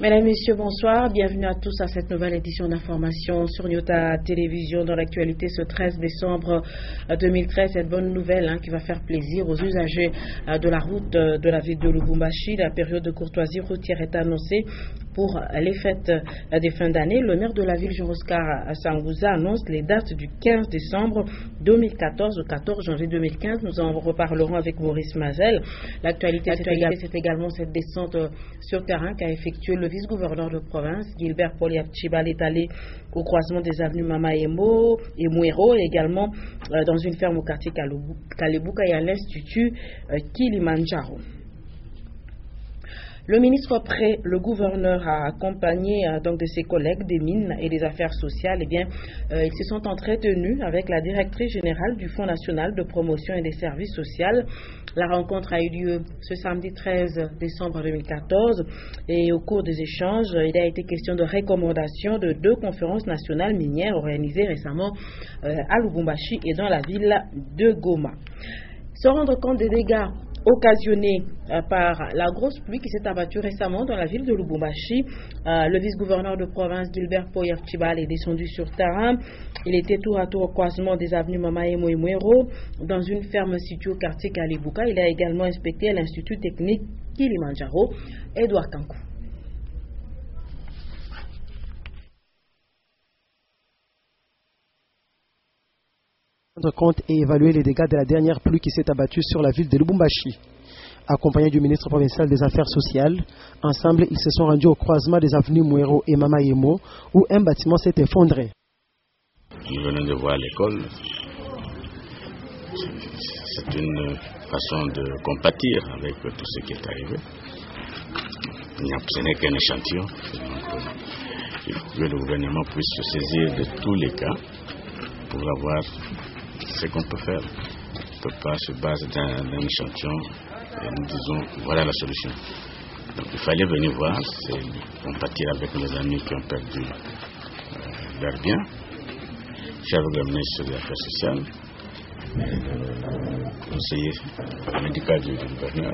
Mesdames, Messieurs, bonsoir. Bienvenue à tous à cette nouvelle édition d'information sur Nyota Télévision. Dans l'actualité, ce 13 décembre 2013, cette bonne nouvelle qui va faire plaisir aux usagers de la route de la ville de Lubumbashi. La période de courtoisie routière est annoncée pour les fêtes des fins d'année. Le maire de la ville, Jean-Oscar Sangouza, annonce les dates du 15 décembre 2014 au 14 janvier 2015. Nous en reparlerons avec Maurice Mazel. L'actualité, c'est également cette descente sur terrain qu'a effectué le vice-gouverneur de province, Gilbert Poliakchibal, est allé au croisement des avenues Mama Emo et Mouero, et également dans une ferme au quartier Kalebuka et à l'Institut Kilimanjaro. Le ministre près le gouverneur a accompagné donc de ses collègues des mines et des affaires sociales. Ils se sont entretenus avec la directrice générale du Fonds national de promotion et des services sociaux. La rencontre a eu lieu ce samedi 13 décembre 2014 et au cours des échanges, il a été question de recommandation de 2 conférences nationales minières organisées récemment à Lubumbashi et dans la ville de Goma. Se rendre compte des dégâts occasionnés par la grosse pluie qui s'est abattue récemment dans la ville de Lubumbashi. Le vice-gouverneur de province Gilbert Poliakchibal est descendu sur terrain. Il était tour à tour au croisement des avenues Mama Emo et Mouero dans une ferme située au quartier Kalebuka. Il a également inspecté l'Institut technique Kilimanjaro. Edouard Kankou. Prendre compte et évaluer les dégâts de la dernière pluie qui s'est abattue sur la ville de Lubumbashi. Accompagné du ministre provincial des Affaires sociales, ensemble, ils se sont rendus au croisement des avenues Mouero et Mama Emo, où un bâtiment s'est effondré. Nous venons de voir l'école. C'est une façon de compatir avec tout ce qui est arrivé. Ce n'est qu'un échantillon. Il faut que le gouvernement puisse se saisir de tous les cas pour avoir ce qu'on peut faire. On ne peut pas se baser d'un échantillon et nous disons voilà la solution. Donc il fallait venir voir, c'est compatir avec nos amis qui ont perdu leur bien. Cher le ministre des Affaires sociales, le conseiller médical du gouverneur.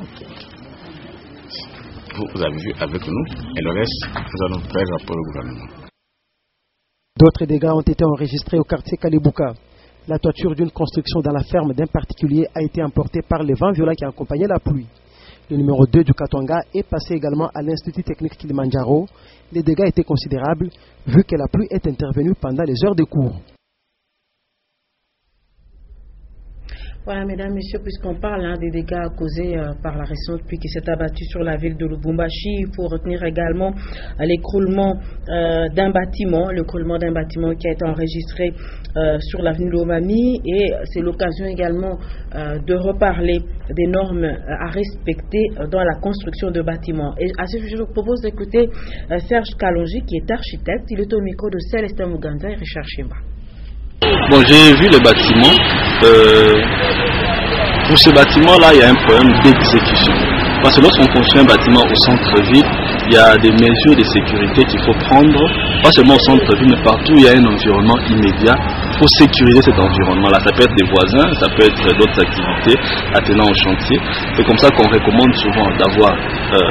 Vous avez vu avec nous et le reste, nous allons faire rapport au gouvernement. D'autres dégâts ont été enregistrés au quartier Kalebuka. La toiture d'une construction dans la ferme d'un particulier a été emportée par les vents violents qui accompagnaient la pluie. Le numéro 2 du Katwanga est passé également à l'Institut technique Kilimanjaro. Les dégâts étaient considérables vu que la pluie est intervenue pendant les heures de cours. Voilà, mesdames, messieurs, puisqu'on parle des dégâts causés par la récente pluie qui s'est abattue sur la ville de Lubumbashi, il faut retenir également l'écroulement d'un bâtiment, qui a été enregistré sur l'avenue Lomami, et c'est l'occasion également de reparler des normes à respecter dans la construction de bâtiments. Et à ce sujet, je vous propose d'écouter Serge Kalonji, qui est architecte. Il est au micro de Célestin Muganza et Richard Chimba. Bon, j'ai vu le bâtiment. Pour ce bâtiment-là, il y a un problème d'exécution. Parce que lorsqu'on construit un bâtiment au centre-ville, il y a des mesures de sécurité qu'il faut prendre, pas seulement au centre-ville, mais partout où il y a un environnement immédiat. Il faut sécuriser cet environnement-là. Ça peut être des voisins, ça peut être d'autres activités attenant au chantier. C'est comme ça qu'on recommande souvent d'avoir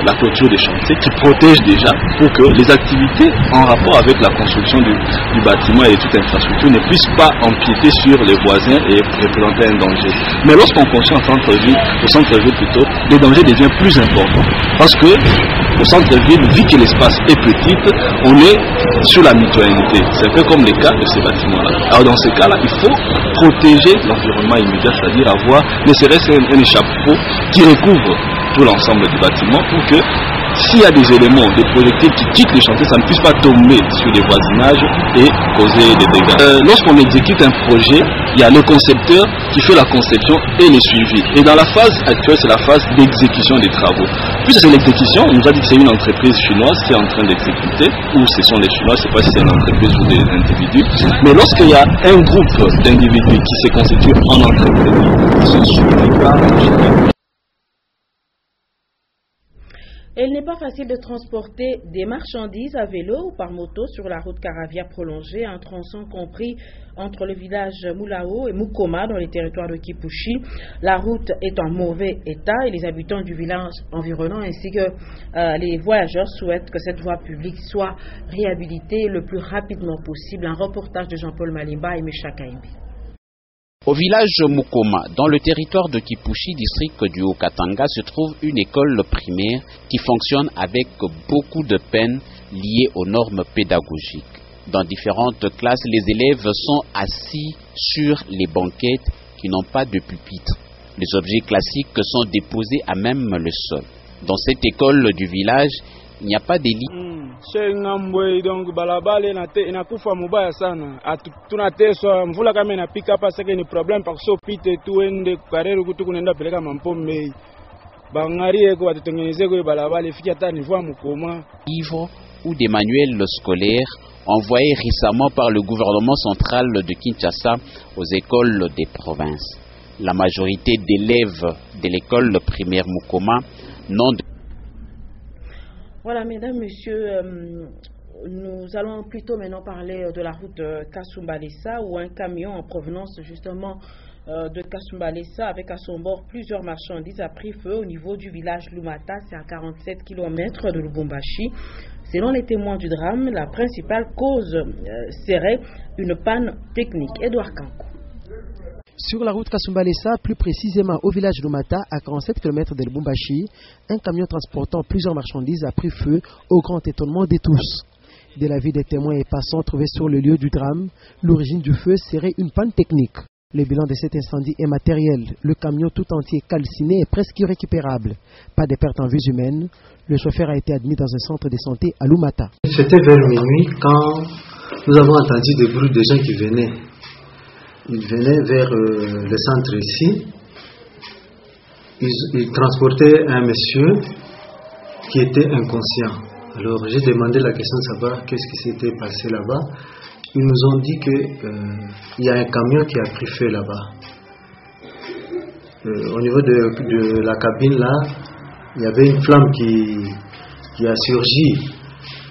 la clôture des chantiers qui protège déjà pour que les activités en rapport avec la construction du bâtiment et de toute infrastructure ne puissent pas empiéter sur les voisins et représenter un danger. Mais lorsqu'on construit en centre-ville, au centre-ville plutôt, le danger devient plus important. Parce que au centre-ville, vu que l'espace est petit, on est sur la mitoyenneté. C'est un peu comme les cas de ces bâtiments-là. Alors dans ces cas-là, il faut protéger l'environnement immédiat, c'est-à-dire avoir ne serait-ce un échafaud qui recouvre tout l'ensemble du bâtiment pour que s'il y a des éléments, des projectiles qui quittent le chantier, ça ne puisse pas tomber sur les voisinages et causer des dégâts. Lorsqu'on exécute un projet, il y a le concepteur qui fait la conception et le suivi. Et dans la phase actuelle, c'est la phase d'exécution des travaux. Puis c'est l'exécution, on nous a dit que c'est une entreprise chinoise qui est en train d'exécuter, ou ce sont les Chinois, je ne sais pas si c'est une entreprise ou des individus. Mais lorsqu'il y a un groupe d'individus qui se constitue en entreprise, ils sont sur les Il n'est pas facile de transporter des marchandises à vélo ou par moto sur la route Caravia prolongée, un tronçon compris entre le village Moulao et Mukoma dans les territoires de Kipushi. La route est en mauvais état et les habitants du village environnant ainsi que les voyageurs souhaitent que cette voie publique soit réhabilitée le plus rapidement possible. Un reportage de Jean-Paul Malimba et Mecha Kaimbi. Au village Mukoma, dans le territoire de Kipushi, district du Haut-Katanga, se trouve une école primaire qui fonctionne avec beaucoup de peine liées aux normes pédagogiques. Dans différentes classes, les élèves sont assis sur les banquettes qui n'ont pas de pupitre. Les objets classiques sont déposés à même le sol. Dans cette école du village, il n'y a pas de lit. Donc balabala inakufa mubaya sana tunateswa mvula kama inapika hapa sasa ni problem pakso pite tuende karero kutu kunaenda peleka mampombe bangarie kwa tutengeneze kwa balabala ifike hata nivoa Mukoma. Livres ou des manuels scolaires envoyés récemment par le gouvernement central de Kinshasa aux écoles des provinces. La majorité d'élèves de l'école primaire Mukoma n'ont de... Voilà, mesdames, messieurs, nous allons plutôt maintenant parler de la route Kasumbalesa où un camion en provenance justement de Kasumbalesa avec à son bord plusieurs marchandises a pris feu au niveau du village Lumata, c'est à 47 km de Lubumbashi. Selon les témoins du drame, la principale cause serait une panne technique. Edouard Kanko. Sur la route Kasumbalesa, plus précisément au village Lumata, à 47 km de Lubumbashi, un camion transportant plusieurs marchandises a pris feu au grand étonnement de tous. De l'avis des témoins et passants trouvés sur le lieu du drame, l'origine du feu serait une panne technique. Le bilan de cet incendie est matériel. Le camion tout entier calciné est presque irrécupérable. Pas de pertes en vies humaines. Le chauffeur a été admis dans un centre de santé à Lumata. C'était vers minuit quand nous avons entendu des bruits de gens qui venaient. Ils venaient vers le centre ici. Ils transportaient un monsieur qui était inconscient. Alors j'ai demandé la question de savoir qu'est-ce qui s'était passé là-bas. Ils nous ont dit qu'il y a un camion qui a pris feu là-bas. Au niveau de la cabine là, il y avait une flamme qui a surgi.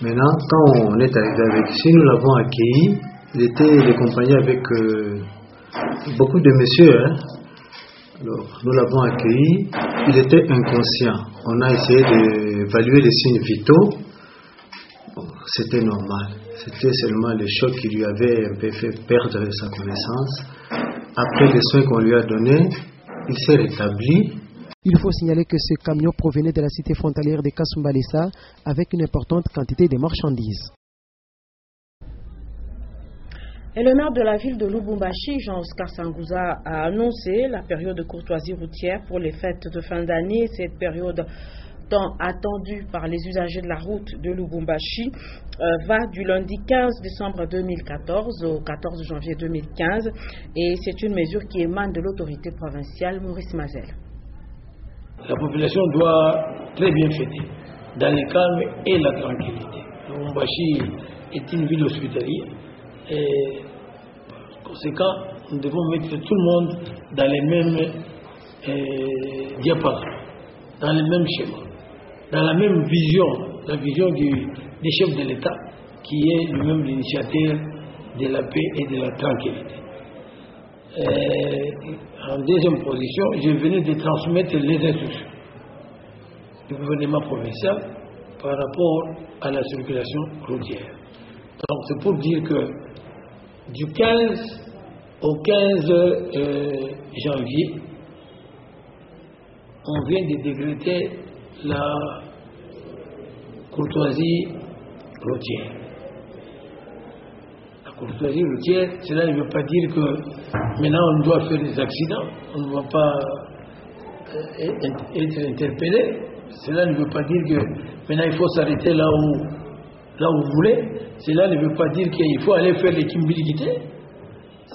Maintenant, quand on est arrivé avec lui, nous l'avons accueilli. Il était accompagné avec beaucoup de messieurs. Alors, nous l'avons accueilli. Il était inconscient. On a essayé d'évaluer les signes vitaux. Bon, c'était normal. C'était seulement le choc qui lui avait un peu fait perdre sa connaissance. Après les soins qu'on lui a donnés, il s'est rétabli. Il faut signaler que ce camion provenait de la cité frontalière de Kasumbalesa avec une importante quantité de marchandises. Et le maire de la ville de Lubumbashi, Jean-Oscar Sangouza, a annoncé la période de courtoisie routière pour les fêtes de fin d'année. Cette période tant attendue par les usagers de la route de Lubumbashi va du lundi 15 décembre 2014 au 14 janvier 2015 et c'est une mesure qui émane de l'autorité provinciale Maurice Mazel. La population doit très bien fêter dans le calme et la tranquillité. Lubumbashi est une ville hospitalière et par conséquent nous devons mettre tout le monde dans les mêmes diapasons, dans les mêmes schémas, dans la même vision, la vision des chefs de l'État qui est lui-même l'initiateur de la paix et de la tranquillité. En deuxième position, je venais de transmettre les instructions du gouvernement provincial par rapport à la circulation routière. Donc c'est pour dire que du 15 au 15 janvier, on vient de décréter la courtoisie routière. La courtoisie routière, cela ne veut pas dire que maintenant on doit faire des accidents, on ne va pas être interpellé. Cela ne veut pas dire que maintenant il faut s'arrêter là où vous voulez. Cela ne veut pas dire qu'il faut aller faire les kimbilités.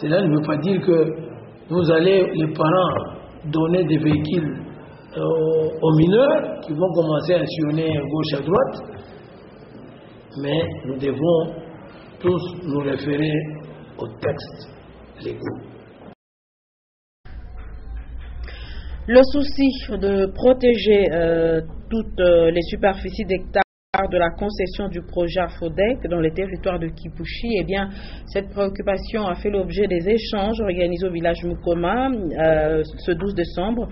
Cela ne veut pas dire que vous allez, les parents, donner des véhicules aux mineurs qui vont commencer à sillonner à gauche à droite. Mais nous devons tous nous référer aux textes légaux. Le souci de protéger toutes les superficies d'hectares de la concession du projet AFODEC dans les territoires de Kipushi, eh bien, cette préoccupation a fait l'objet des échanges organisés au village Mukoma ce 12 décembre,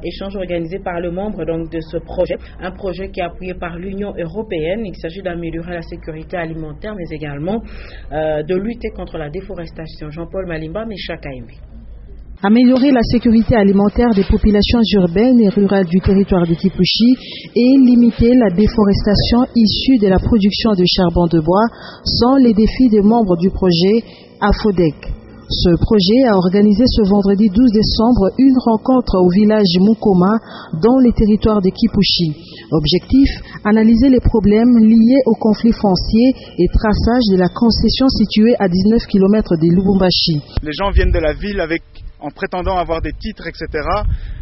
échanges organisés par le membre donc, de ce projet, un projet qui est appuyé par l'Union européenne. Il s'agit d'améliorer la sécurité alimentaire, mais également de lutter contre la déforestation. Jean-Paul Malimba, Mesha Kaimbi. Améliorer la sécurité alimentaire des populations urbaines et rurales du territoire de Kipushi et limiter la déforestation issue de la production de charbon de bois sont les défis des membres du projet AFODEC. Ce projet a organisé ce vendredi 12 décembre une rencontre au village Mukoma dans les territoires de Kipushi. Objectif, analyser les problèmes liés au conflit foncier et traçage de la concession située à 19 km de Lubumbashi. Les gens viennent de la ville en prétendant avoir des titres, etc.,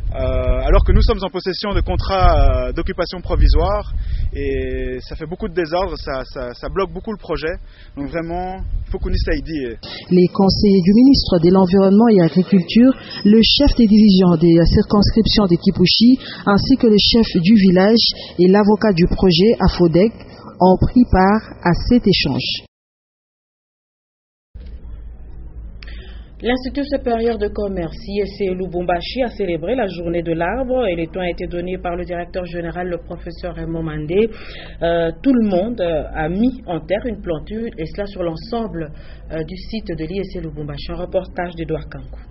alors que nous sommes en possession de contrats d'occupation provisoire et ça fait beaucoup de désordre, ça bloque beaucoup le projet. Donc vraiment, il faut qu'on y s'aide. Les conseillers du ministre de l'Environnement et Agriculture, le chef des divisions de la circonscription de Kipushi, ainsi que le chef du village et l'avocat du projet AFODEC ont pris part à cet échange. L'Institut supérieur de commerce ISC Lubumbashi a célébré la journée de l'arbre et le temps a été donné par le directeur général, le professeur Raymond Mandé. Tout le monde a mis en terre une planture et cela sur l'ensemble du site de l'ISC Lubumbashi. Un reportage d'Edouard Kankou.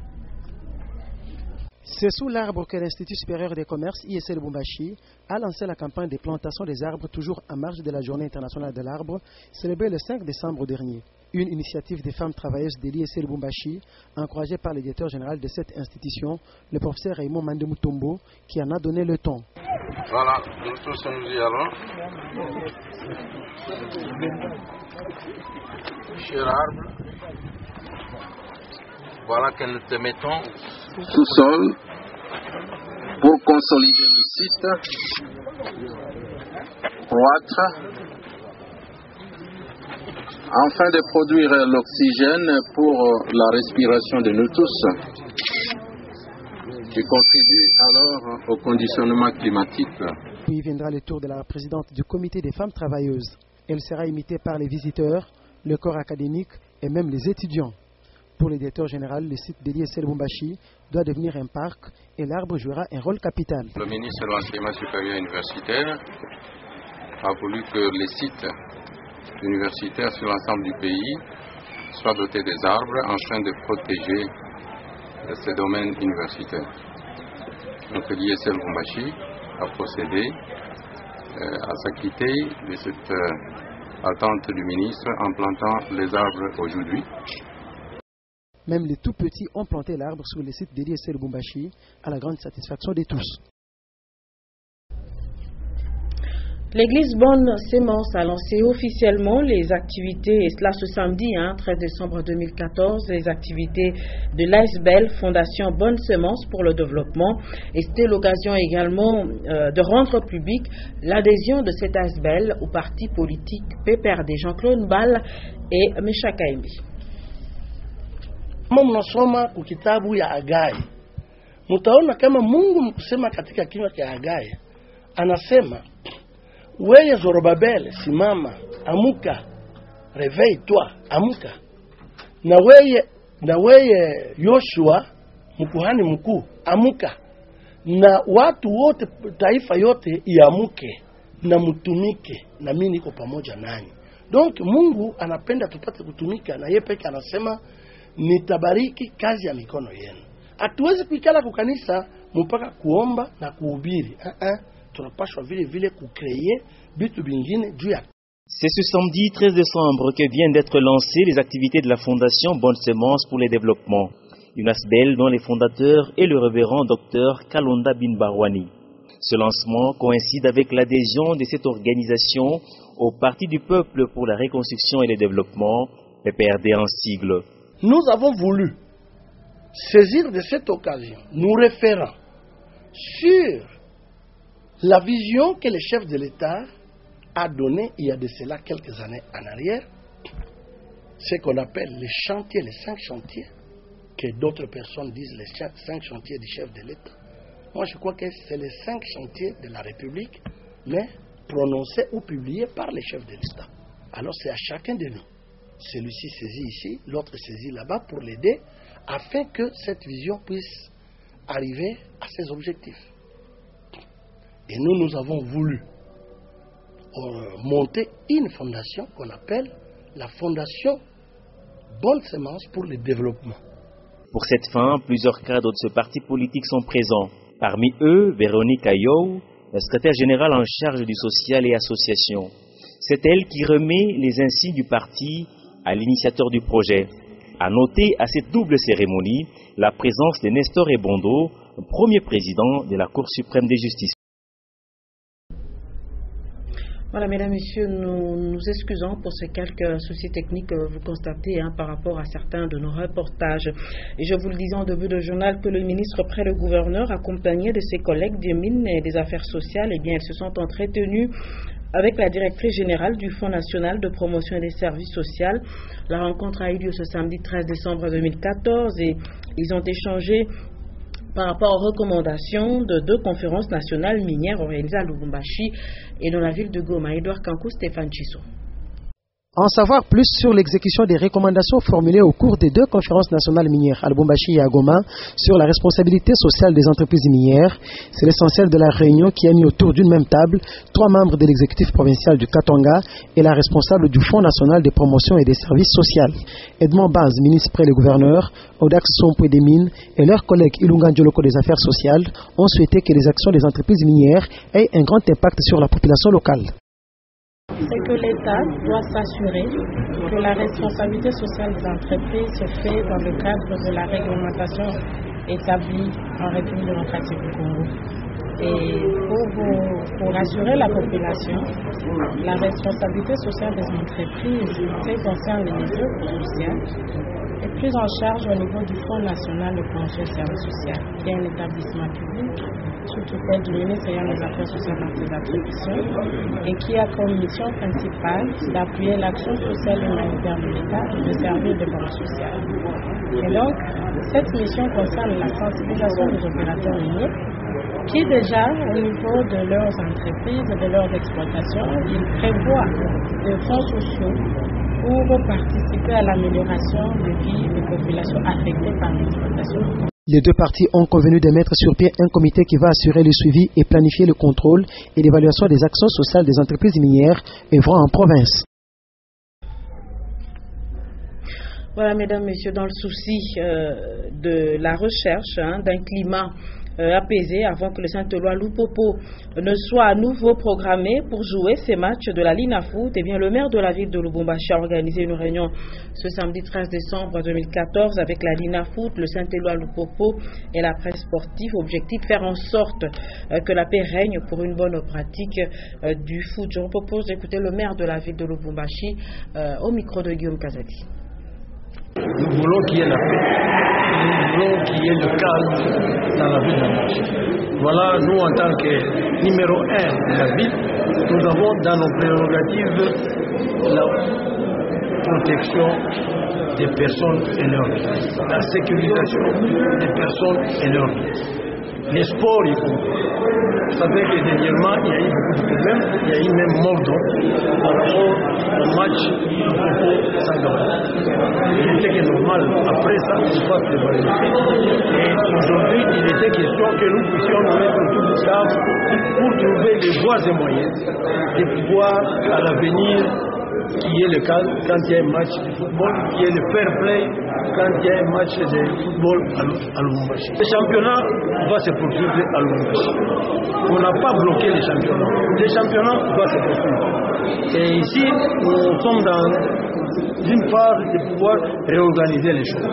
C'est sous l'arbre que l'Institut supérieur des commerces ISC Lubumbashi a lancé la campagne de plantation des arbres toujours en marge de la journée internationale de l'arbre, célébrée le 5 décembre dernier. Une initiative des femmes travailleuses de l'ISC Lubumbashi, encouragée par le directeur général de cette institution, le professeur Raymond Mandemutombo, qui en a donné le ton. Voilà, nous tous nous y allons. Cher arbre, voilà que nous te mettons sous-sol pour consolider le site, croître, afin de produire l'oxygène pour la respiration de nous tous, qui contribue alors au conditionnement climatique. Puis viendra le tour de la présidente du comité des femmes travailleuses. Elle sera imitée par les visiteurs, le corps académique et même les étudiants. Pour le directeur général, le site de l'ISC Lubumbashi doit devenir un parc et l'arbre jouera un rôle capital. Le ministre de l'Enseignement supérieur universitaire a voulu que les sites universitaires sur l'ensemble du pays soient dotés des arbres afin de protéger ces domaines universitaires. Donc l'ISC Lubumbashi a procédé à s'acquitter de cette attente du ministre en plantant les arbres aujourd'hui. Même les tout petits ont planté l'arbre sur le site de l'ISC Lubumbashi à la grande satisfaction de tous. L'église Bonne Sémence a lancé officiellement les activités, et cela ce samedi 13 décembre 2014, les activités de l'ASBEL, Fondation Bonne Sémence pour le développement. Et c'était l'occasion également de rendre public l'adhésion de cette ASBEL au parti politique PPRD. Jean-Claude Mbal et Mesha Kaimbi. Mnasoma kitabu ya Hagai, mtaona kama Mungu mkusema katika kinywa cha Hagai anasema, weye Zorobabel, simama, amuka, réveille-toi, amuka. Na weye Yoshua, mkuhani mkuu, amuka. Na watu wote, taifa yote iamuke na mtumike, na mimi niko pamoja nanyi. Donc Mungu anapenda tupate kutumika, na yeye peke anasema nitabariki kazi ya mikono yenu. Hatuwezi kuikala kwa kanisa mpaka kuomba na kuhubiri. Tunapaswa vile kucréer bitu bingine juu ya. C'est ce samedi 13 décembre que viennent d'être lancées les activités de la Fondation Bonne Sémence pour le développement. Une ASBEL dont les fondateurs est le révérend docteur Kalonda Bin Barwani. Ce lancement coïncide avec l'adhésion de cette organisation au Parti du Peuple pour la Reconstruction et le Développement, PPRD en sigle. Nous avons voulu saisir de cette occasion, nous référant sur la vision que le chef de l'État a donnée il y a de cela quelques années en arrière, ce qu'on appelle les chantiers, les 5 chantiers, que d'autres personnes disent les 5 chantiers du chef de l'État. Moi, je crois que c'est les 5 chantiers de la République, mais prononcés ou publiés par les chefs de l'État. Alors, c'est à chacun de nous. Celui-ci saisit ici, l'autre saisit là-bas pour l'aider, afin que cette vision puisse arriver à ses objectifs. Et nous avons voulu monter une fondation qu'on appelle la Fondation Bonne Semence pour le développement. Pour cette fin, plusieurs cadres de ce parti politique sont présents. Parmi eux, Véronique Ayow, la secrétaire générale en charge du social et association. C'est elle qui remet les insignes du parti à l'initiateur du projet. À noter à cette double cérémonie la présence de Nestor Ebondo, premier président de la Cour suprême de justice. Voilà, mesdames, messieurs, nous nous excusons pour ces quelques soucis techniques que vous constatez par rapport à certains de nos reportages. Et je vous le disais en début de journal que le ministre près le gouverneur, accompagné de ses collègues des mines et des affaires sociales, eh bien, ils se sont entretenus avec la directrice générale du Fonds national de promotion et des services sociaux. La rencontre a eu lieu ce samedi 13 décembre 2014 et ils ont échangé par rapport aux recommandations de 2 conférences nationales minières organisées à Lubumbashi et dans la ville de Goma. Edouard Kankou, Stéphane Chisso. En savoir plus sur l'exécution des recommandations formulées au cours des 2 conférences nationales minières à Lubumbashi et à Goma sur la responsabilité sociale des entreprises minières, c'est l'essentiel de la réunion qui a mis autour d'une même table 3 membres de l'exécutif provincial du Katanga et la responsable du Fonds national de promotion et des services sociaux. Edmond Baz, ministre près le gouverneur, Odax Sompoué des mines et leurs collègues Ilunga Ndioloko des affaires sociales ont souhaité que les actions des entreprises minières aient un grand impact sur la population locale. C'est que l'État doit s'assurer que la responsabilité sociale des entreprises se fait dans le cadre de la réglementation établie en République démocratique du Congo. Et pour assurer la population, la responsabilité sociale des entreprises qui concerne les mesures sociales est prise en charge au niveau du Fonds national de promotion et services sociaux, qui est un établissement public sous tutelle du ministère des Affaires sociales et des attributions et qui a comme mission principale d'appuyer l'action sociale et humanitaire de l'État et de servir de banque sociale. Et donc, cette mission concerne la sensibilisation des opérateurs miniers qui déjà, au niveau de leurs entreprises et de leurs exploitations, ils prévoient des fonds sociaux pour participer à l'amélioration de vie des populations affectées par l'exploitation. Les 2 parties ont convenu de mettre sur pied un comité qui va assurer le suivi et planifier le contrôle et l'évaluation des actions sociales des entreprises minières œuvrant en province. Voilà, mesdames, messieurs, dans le souci de la recherche d'un climat apaisé avant que le Saint-Éloi Lupopo ne soit à nouveau programmé pour jouer ses matchs de la Linafoot, eh bien, le maire de la ville de Lubumbashi a organisé une réunion ce samedi 13 décembre 2014 avec la Linafoot, le Saint-Éloi Lupopo et la presse sportive. Objectif, faire en sorte que la paix règne pour une bonne pratique du foot. Je vous propose d'écouter le maire de la ville de Lubumbashi au micro de Guillaume Kazadi. Nous voulons qu'il y ait la paix, nous voulons qu'il y ait le calme dans la ville de Lubumbashi. Voilà, nous en tant que numéro 1 de la ville, nous avons dans nos prérogatives la protection des personnes et leurs vies, la sécurisation des personnes et leurs vies. Les sports, y compris. Vous savez que dernièrement, il y a eu beaucoup de problèmes, il y a eu même mort par rapport au match au Sangara. Il était que normal, après ça, on fasse les valoriser. Et aujourd'hui, il était question que nous puissions nous mettre autour de table pour trouver des voies et moyens de pouvoir, à l'avenir, qui est le cas quand il y a un match de football, qui est le fair play quand il y a un match de football à Lubumbashi. Le championnat va se poursuivre à Lubumbashi. On n'a pas bloqué le championnat. Le championnat va se poursuivre. Et ici, nous sommes dans une phase de pouvoir réorganiser les choses.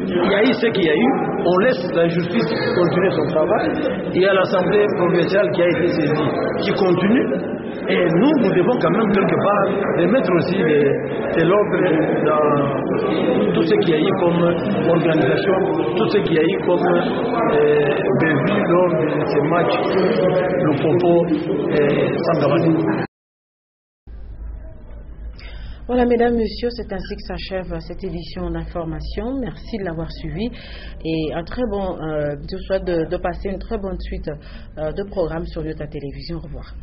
Il y a eu ce qu'il y a eu, on laisse la justice continuer son travail. Il y a l'Assemblée provinciale qui a été saisie, qui continue. Et nous devons quand même quelque part remettre aussi de l'ordre dans tout ce qu'il y a eu comme organisation, tout ce qu'il y a eu comme bévue lors de ces matchs, le Popo et Sangarani. Voilà, mesdames, messieurs, c'est ainsi que s'achève cette édition d'information. Merci de l'avoir suivi et je vous souhaite de passer une très bonne suite de programmes sur Yota Télévision. Au revoir.